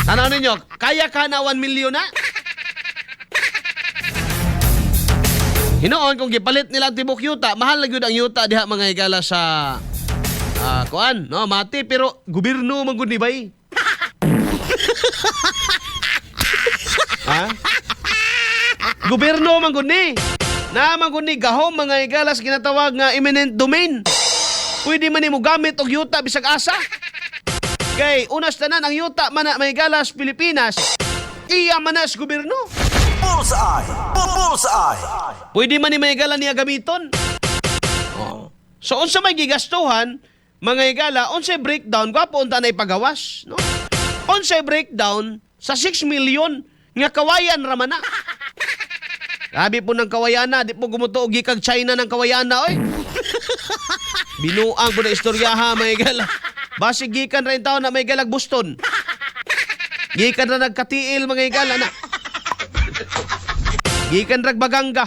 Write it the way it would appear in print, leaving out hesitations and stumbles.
Tanaw ninyo, kaya ka na 1 million na? Hinoon, kung gipalit nila ang tibok yuta, mahal na yun ang yuta diha mga higala sa kuan, no, mati, pero gobyerno man gud ni bay. Ha? Gobyerno man gud ni. Na man gud ni gahom mga higala sa ginatawag nga eminent domain. Pwede man nimo gamit og yuta bisag asa. Kay unas tanan ang yuta man na mahigalas Pilipinas, iya manas gobyerno. Bullseye! Bullseye! Pwede man ni mahigala niya gamiton. Oh. So unsa may gigastuhan, mga higala, unsay breakdown, gwapo unta na ipagawas, no? Unsay breakdown sa 6 million nga kawayan ra man na. Grabe po ng kawayana, di po gumuto og gikag China ng kawayana, oy. Binuang po na istoryaha, mga higala. Basig gikan rin tao na may galag Boston. Gikan na nagkatiil mga higala na. Gikan ragbaganga.